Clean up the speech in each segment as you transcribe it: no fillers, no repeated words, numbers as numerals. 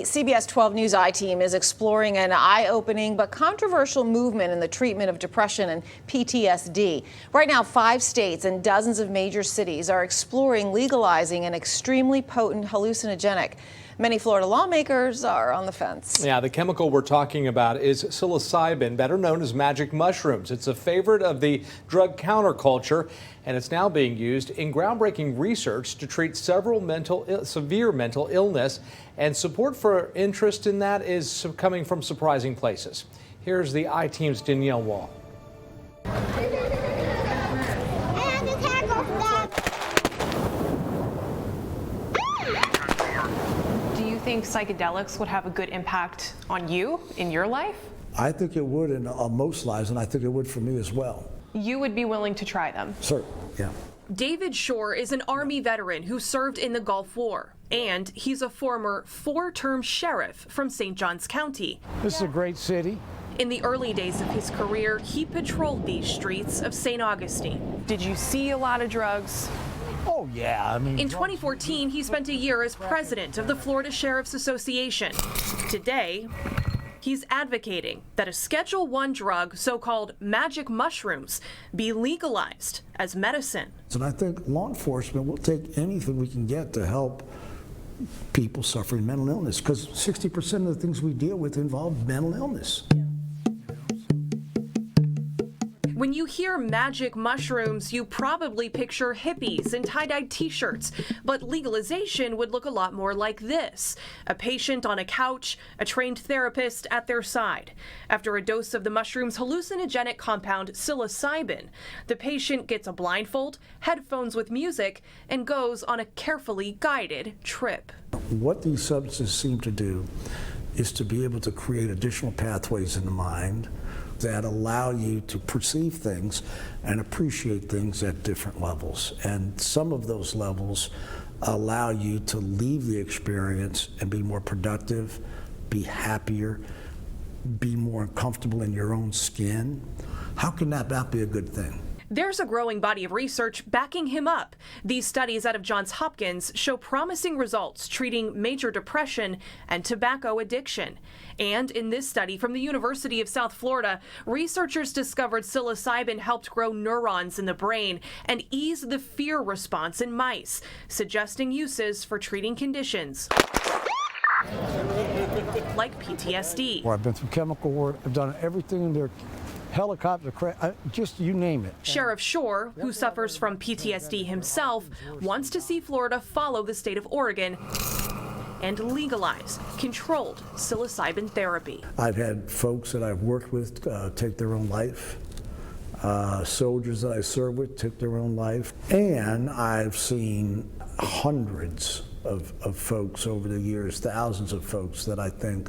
CBS 12 News I-Team is exploring an eye-opening but controversial movement in the treatment of depression and PTSD. Right now, 5 states and dozens of major cities are exploring legalizing an extremely potent hallucinogenic. Many Florida lawmakers are on the fence. Yeah, the chemical we're talking about is psilocybin, better known as magic mushrooms. It's a favorite of the drug counterculture, and it's now being used in groundbreaking research to treat several severe mental illness. And support for interest in that is coming from surprising places. Here's the I-Team's Danielle Wall. Do you think psychedelics would have a good impact on you in your life? I think it would in most lives, and I think it would for me as well. You would be willing to try them? Sure, yeah. David Shore is an Army veteran who served in the Gulf War, and he's a former 4-term sheriff from St. Johns County. This is a great city. In the early days of his career, he patrolled these streets of St. Augustine. Did you see a lot of drugs? Oh, yeah. I mean, in 2014, he spent a year as president of the Florida Sheriff's Association. Today, he's advocating that a Schedule I drug, so-called magic mushrooms, be legalized as medicine. And I think law enforcement will take anything we can get to help people suffering mental illness, because 60% of the things we deal with involve mental illness. When you hear magic mushrooms, you probably picture hippies in tie-dyed t-shirts, but legalization would look a lot more like this. A patient on a couch, a trained therapist at their side. After a dose of the mushroom's hallucinogenic compound psilocybin, the patient gets a blindfold, headphones with music, and goes on a carefully guided trip. What these substances seem to do is to be able to create additional pathways in the mind that allow you to perceive things and appreciate things at different levels. And some of those levels allow you to leave the experience and be more productive, be happier, be more comfortable in your own skin. How can that not be a good thing? There's a growing body of research backing him up. These studies out of Johns Hopkins show promising results treating major depression and tobacco addiction. And in this study from the University of South Florida, researchers discovered psilocybin helped grow neurons in the brain and ease the fear response in mice, suggesting uses for treating conditions like PTSD. Well, I've been through chemical war. I've done everything in there. Helicopter crash, just you name it. Sheriff Shore, who suffers from PTSD himself, wants to see Florida follow the state of Oregon and legalize controlled psilocybin therapy. I've had folks that I've worked with take their own life. Soldiers that I served with took their own life. And I've seen hundreds of folks over the years, thousands of folks that I think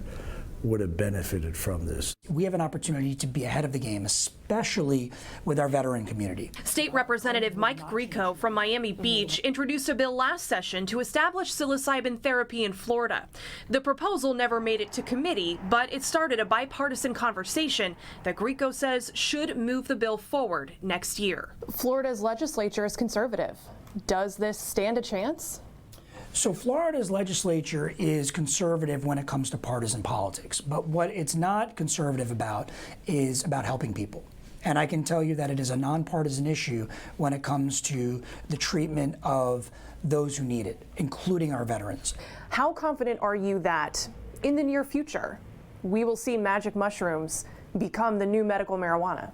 would have benefited from this. We have an opportunity to be ahead of the game, especially with our veteran community. State Representative Mike Grieco from Miami Beach introduced a bill last session to establish psilocybin therapy in Florida. The proposal never made it to committee, but it started a bipartisan conversation that Grieco says should move the bill forward next year. Florida's legislature is conservative. Does this stand a chance? So Florida's legislature is conservative when it comes to partisan politics, but what it's not conservative about is about helping people. And I can tell you that it is a nonpartisan issue when it comes to the treatment of those who need it, including our veterans. How confident are you that in the near future we will see magic mushrooms become the new medical marijuana?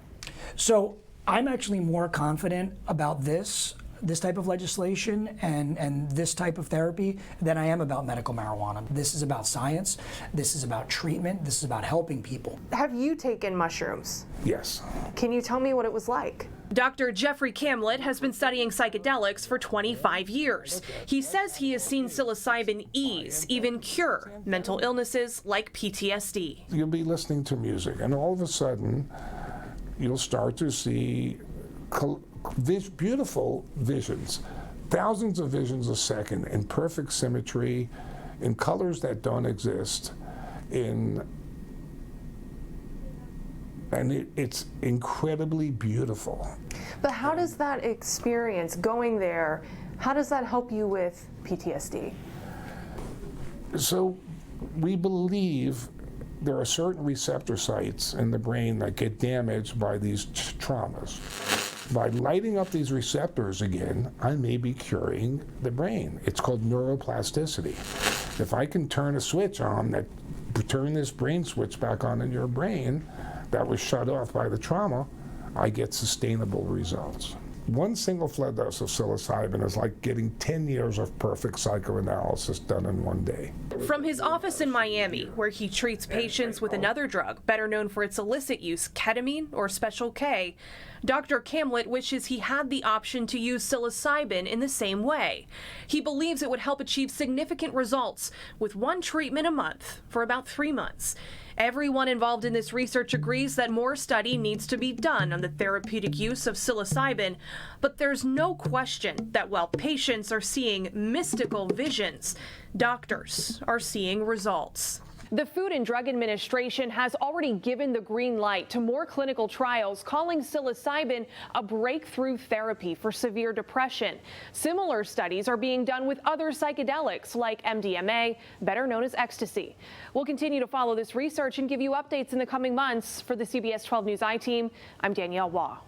So I'm actually more confident about this type of legislation and this type of therapy than I am about medical marijuana. This is about science, this is about treatment, this is about helping people. Have you taken mushrooms? Yes. Can you tell me what it was like? Dr. Jeffrey Camlett has been studying psychedelics for 25 years. He says he has seen psilocybin ease, even cure, mental illnesses like PTSD. You'll be listening to music, and all of a sudden, you'll start to see beautiful visions, thousands of visions a second in perfect symmetry, in colors that don't exist, and it's incredibly beautiful. But how does that experience, going there, how does that help you with PTSD? So we believe there are certain receptor sites in the brain that get damaged by these traumas. By lighting up these receptors again, I may be curing the brain. It's called neuroplasticity. If I can turn a switch on that turn this brain switch back on in your brain that was shut off by the trauma, I get sustainable results. One single flood dose of psilocybin is like getting 10 years of perfect psychoanalysis done in one day. From his office in Miami, where he treats patients with another drug, better known for its illicit use, ketamine or Special K, Dr. Camlett wishes he had the option to use psilocybin in the same way. He believes it would help achieve significant results with one treatment a month for about 3 months. Everyone involved in this research agrees that more study needs to be done on the therapeutic use of psilocybin, but there's no question that while patients are seeing mystical visions, doctors are seeing results. The Food and Drug Administration has already given the green light to more clinical trials, calling psilocybin a breakthrough therapy for severe depression. Similar studies are being done with other psychedelics like MDMA, better known as ecstasy. We'll continue to follow this research and give you updates in the coming months. For the CBS 12 News I-Team, I'm Danielle Waugh.